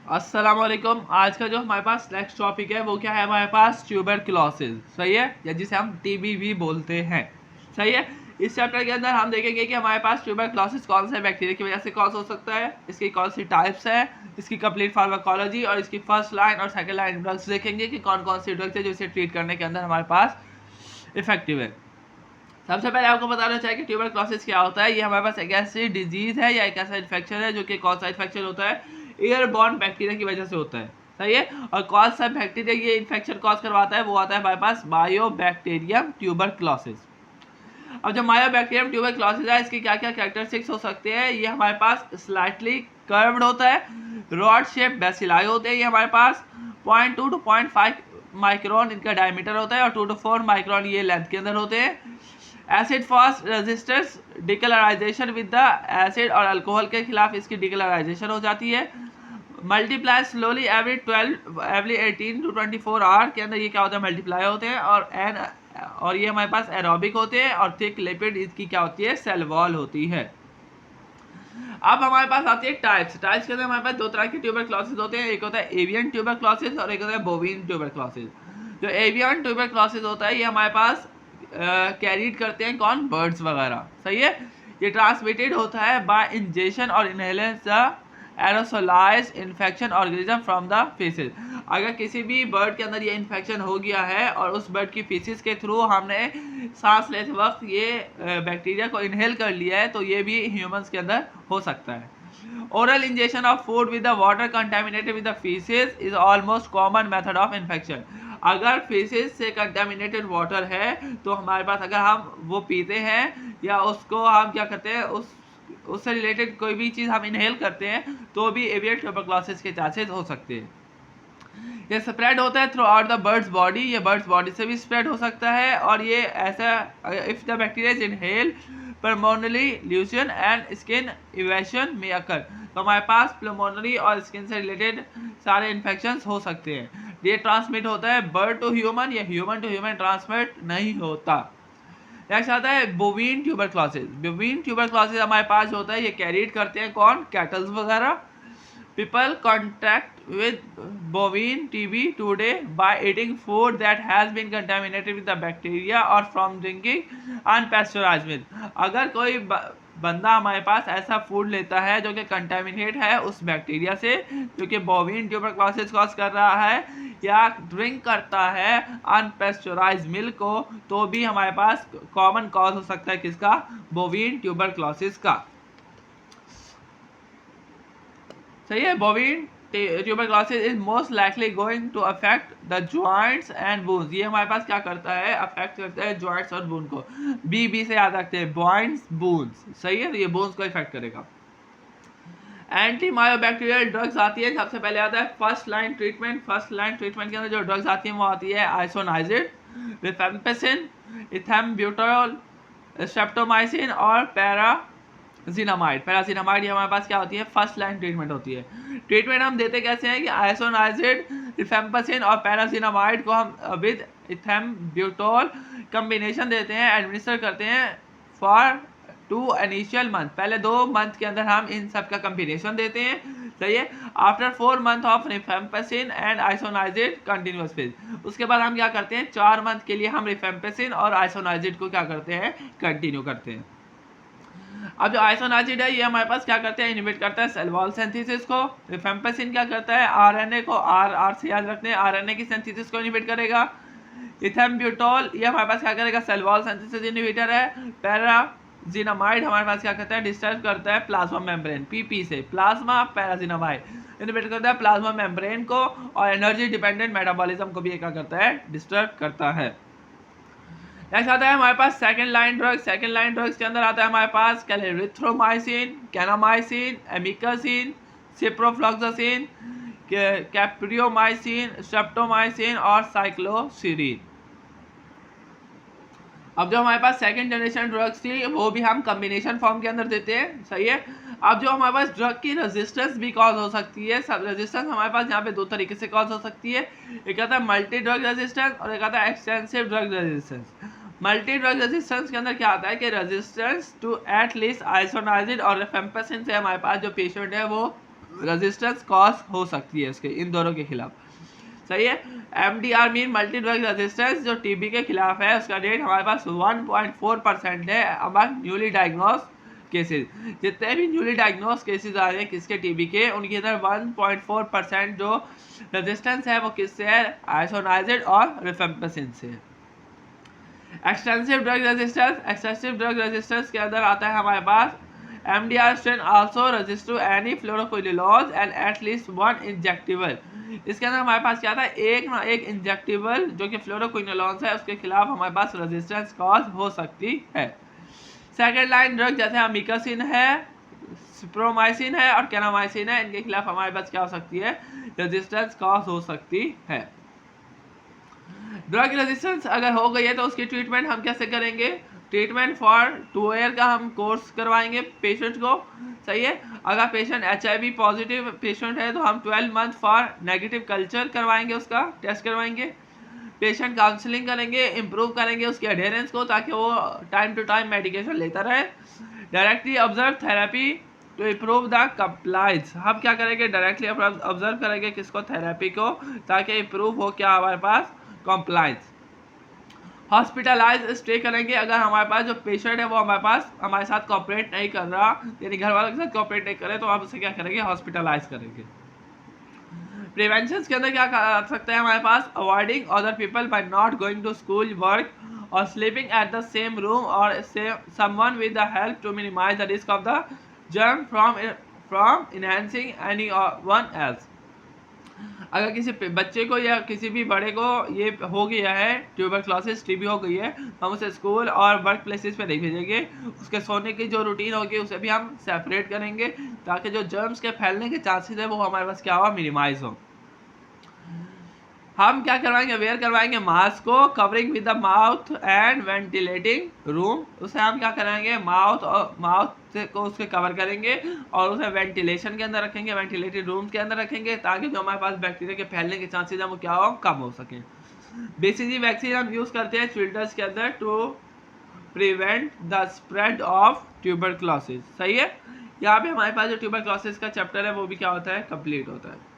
अस्सलाम वालेकुम। आज का जो हमारे पास नेक्स्ट टॉपिक है वो क्या है, हमारे पास ट्यूबरक्लोसिस, सही है, या जिसे हम टीबी भी बोलते हैं, सही है। इस चैप्टर के अंदर हम देखेंगे कि हमारे पास ट्यूबरक्लोसिस कौन से बैक्टीरिया की वजह से कॉज हो सकता है, इसकी कौन सी टाइप्स है, इसकी कंप्लीट फार्माकोलॉजी और इसकी फर्स्ट लाइन और सेकंड लाइन ड्रग्स देखेंगे कि कौन कौन सी ड्रग्स है जो इसे ट्रीट करने के अंदर हमारे पास इफेक्टिव है। सबसे पहले आपको बताना चाहिए कि ट्यूबरक्लोसिस क्या होता है। ये हमारे पास एक ऐसी डिजीज है या एक ऐसा इन्फेक्शन है जो कि कौन सा इन्फेक्शन होता है, एयरबॉर्न बैक्टीरिया की वजह से होता है, सही है। और कौन सा बैक्टीरिया ये इन्फेक्शन कॉज करवाता है, वो आता है हमारे पास मायोबैक्टीरियम ट्यूबरक्लोसिस। अब जो मायोबैक्टीरियम ट्यूबरक्लोसिस है, इसकी क्या क्या कैरेक्टरिस्टिक्स हो सकते हैं। ये हमारे पास स्लाइटली कर्व्ड होता है, रॉड शेप बेसिलाई होते हैं, ये हमारे पास 0.2 to 0.5 माइक्रोन इनका डायमीटर होता है और 2 to 4 माइक्रोन ये लेंथ के अंदर होते हैं। Acid fast resistance decolorization with the acid और अल्कोहल के खिलाफ इसकी डिकलराइजेशन हो जाती है। Multiply slowly every 18 to 24 hour के अंदर ये क्या होता है, मल्टीप्लाई होते हैं। और ये हमारे पास एरोबिक होते हैं और थिक लिपिड इसकी क्या होती है, सेल वॉल होती है। अब हमारे पास आती है टाइप्स के अंदर हमारे पास दो तरह के ट्यूबरक्लोसिस होते हैं, एक होता है एवियन ट्यूबरक्लोसिस और एक होता है बोविन ट्यूबरक्लोसिस। जो एवियन ट्यूबरक्लोसिस होता है ये हमारे पास कैरीड करते हैं कौन, बर्ड्स वगैरह, सही है। ये ट्रांसमिटेड होता है बाय इंजेक्शन और inhalants the aerosolized infection organism from the feces. अगर किसी भी बर्ड के अंदर ये इन्फेक्शन हो गया है और उस बर्ड की फीसिस के थ्रू हमने सांस लेते वक्त ये बैक्टीरिया को इनहेल कर लिया है, तो ये भी ह्यूमंस के अंदर हो सकता है। Oral injection of food with the water contaminated with the faeces is almost common method of infection. अगर फीसेस से कंटामिनेटेड वाटर है तो हमारे पास अगर हम वो पीते हैं या उसको हम क्या करते हैं, उससे रिलेटेड कोई भी चीज़ हम इनहेल करते हैं तो भी एवियन ट्यूबरक्लोसिस के चांसेस हो सकते हैं। ये स्प्रेड होता है throughout the bird's body, ये बर्ड्स बॉडी से भी स्प्रेड हो सकता है। और ये ऐसा if the bacteria is inhale pulmonary lesion and skin evasion में अकर, तो हमारे पास प्लमोनरी और स्किन से रिलेटेड सारे इन्फेक्शंस हो सकते हैं। ये ट्रांसमिट होता है बर्ड टू ह्यूमन या ह्यूमन टू ह्यूमन ट्रांसमिट नहीं होता। नेक्स्ट आता है बोवीन ट्यूबरक्लोसिस। बोवीन ट्यूबरक्लोसिस हमारे पास होता है, ये कैरीड करते हैं कौन, कैटल्स वगैरह। People contact with bovine TB today by eating food that has been contaminated with the bacteria or from drinking unpasteurized milk. अगर कोई बंदा हमारे पास ऐसा फूड लेता है जो कि कंटामिनेट है उस बैक्टीरिया से जो कि बोविन ट्यूबरक्लोसिस कॉज कर रहा है, या ड्रिंक करता है अनपेस्चराइज्ड मिल्क को, तो भी हमारे पास कॉमन कॉज हो सकता है किसका, बोविन ट्यूबरक्लोसिस का, सही है। Bovine tuberculosis is most likely going to affect the joints and bones. ये हमारे पास क्या करता है, अफेक्ट करता है जॉइंट्स और बोन को। बी से याद रखते हैं, जॉइंट्स बोन्स, सही है, तो ये बोन्स को इफेक्ट करेगा। एंटी मायोबैक्टीरियल ड्रग्स आती है, सबसे पहले आता है first line treatment. First line treatment के अंदर जो ड्रग्स आती है वो आती है आइसोनाइजिड, रिफेम्पिसिन, इथेम्ब्यूटोल, स्ट्रेप्टोमाइसिन और पैराजिनामाइड ये हमारे पास क्या होती है, फर्स्ट लाइन ट्रीटमेंट होती है। ट्रीटमेंट हम देते कैसे हैं कि आइसोनाइजिड, रिफेम्पिसिन और पैराजिनामाइड को हम विद इथेम्ब्यूटोल कम्बिनेशन देते हैं, एडमिनिस्टर करते हैं फॉर 2 इनिशियल मंथ। पहले 2 मंथ के अंदर हम इन सब का कम्बिनेशन देते हैं, सही है। After 4 month of rifampicin and isoniazid continuous phase, उसके बाद हम क्या करते हैं, 4 मंथ के लिए हम रिफेम्पिसिन और आइसोनाइजिड को क्या करते हैं, कंटिन्यू करते हैं। अब जो आइसोनाइजिड है ये हमारे पास क्या करते हैं, इनहिबिट करता है सेल वॉल सिंथेसिस को। रिफेम्पिसिन क्या करता है, आरएनए को, आर से याद रखते हैं, आरएनए की सिंथेसिस को इनहिबिट करेगा। इथेम्ब्यूटोल ये हमारे पास क्या करेगा, सेल वॉल सिंथेसिस इनहिबिटर है। पैराजिनामाइड हमारे पास क्या करता है, डिस्टर्ब करता है प्लाज्मा मेम्ब्रेन, पीपी से प्लाज्मा पैराजिनामाइड इनहिबिट करता है प्लाज्मा मेम्ब्रेन को, और एनर्जी डिपेंडेंट मेटाबॉलिज्म को भी ये क्या करता है, डिस्टर्ब करता है। नेक्स्ट आता है हमारे पास second line drugs. Second line drugs के अंदर आता है हमारे पास clarithromycin, kanamycin, amikacin, ciprofloxacin, capreomycin, streptomycin और साइक्लोसिरिन। अब जो हमारे पास सेकंड जनरेशन ड्रग्स थी वो भी हम कॉम्बिनेशन फॉर्म के अंदर देते हैं, सही है। अब जो हमारे पास ड्रग की रेजिस्टेंस भी कॉज हो सकती है, सब रेजिस्टेंस हमारे पास यहाँ पे 2 तरीके से कॉज हो सकती है। एक आता है मल्टी ड्रग रेजिस्टेंस और एक आता है extensive drug resistance. Multi drug resistance के अंदर क्या आता है कि रेजिस्टेंस टू एट लीस्ट आइसोनाइजिड और रिफेम्पिसिन से हमारे पास जो पेशेंट है वो रेजिस्टेंस कॉज हो सकती है इसके, इन दोनों के खिलाफ। सही है। MDR mean multi drug resistance, जो टीबी के खिलाफ है, उसका रेट हमारे पास 1.4% है अमंग न्यूली डायग्नोस केसेस। जितने भी न्यूली डायग्नोस केसेस आ रहे हैं किसके, टीबी के, उनके अंदर 1.4% जो रेजिस्टेंस है वो किससे है, आइसोनाइजिड और रिफेम्पिसिन से। Extensive drug resistance, excessive drug resistance के अंदर आता है हमारे पास MDR strain also resist to any fluoroquinolones and at least one injectable। इसके अंदर हमारे पास क्या था, एक इंजेक्टेबल जो कि फ्लोरोक्विनोलॉन्स है उसके खिलाफ हमारे पास रेजिस्टेंस कॉज हो सकती है। सेकेंड लाइन ड्रग जैसे अमिकासिन है, सिप्रोमाइसिन है और केनामाइसिन है, इनके खिलाफ हमारे पास क्या हो सकती है, रेजिस्टेंस कॉज हो सकती है। ड्रग रेजिस्टेंस अगर हो गई है तो उसकी ट्रीटमेंट हम कैसे करेंगे, ट्रीटमेंट फॉर 2 ईयर का हम कोर्स करवाएंगे पेशेंट को। सही है। अगर पेशेंट HIV पॉजिटिव पेशेंट है तो हम 12 मंथ फॉर नेगेटिव कल्चर करवाएंगे, उसका टेस्ट करवाएंगे। पेशेंट काउंसलिंग करेंगे, इम्प्रूव करेंगे उसकी एडेरेंस को ताकि वो टाइम टू टाइम मेडिकेशन लेता रहे। Directly observe therapy to improve the compliance, हम क्या करेंगे, डायरेक्टली ऑब्जर्व करेंगे किसको, थेरेपी को, ताकि इम्प्रूव हो क्या हमारे पास, कंप्लाइंस। हॉस्पिटलाइज स्टे करेंगे अगर हमारे पास जो पेशेंट है वो हमारे साथ कोऑपरेट नहीं कर रहा, यानी घर वालों के साथ कोऑपरेट नहीं कर रहे, तो आप उसे क्या करेंगे, हॉस्पिटलाइज करेंगे। प्रिवेंशन के अंदर क्या कर सकते हैं हमारे पास, avoiding other people by not going to school, work और sleeping at the same room और someone with the help to minimize the risk of the germ from enhancing anyone else. अगर किसी बच्चे को या किसी भी बड़े को ये हो गया है, ट्यूबरक्लोसिस, टीबी हो गई है, हम उसे स्कूल और वर्क प्लेसेस पे नहीं भेजेंगे। उसके सोने की जो रूटीन होगी उसे भी हम सेपरेट करेंगे ताकि जो जर्म्स के फैलने के चांसेस है वो हमारे पास क्या हो, मिनिमाइज हो। हम क्या करवाएंगे, वेयर करवाएंगे मास्क को, covering with the mouth and ventilating room, उसे हम क्या कराएंगे, माउथ को उसके कवर करेंगे और उसे वेंटिलेशन के अंदर रखेंगे, वेंटिलेटेड रूम के अंदर रखेंगे ताकि जो हमारे पास बैक्टीरिया के फैलने के चांसेस हैं वो क्या हो, कम हो सके। BCG वैक्सीन हम यूज करते हैं चिल्ड्रंस के अंदर to prevent the spread of tuberculosis. सही है। यहाँ पे हमारे पास जो ट्यूबरक्लोसिस का चैप्टर है वो भी क्या होता है, कंप्लीट होता है।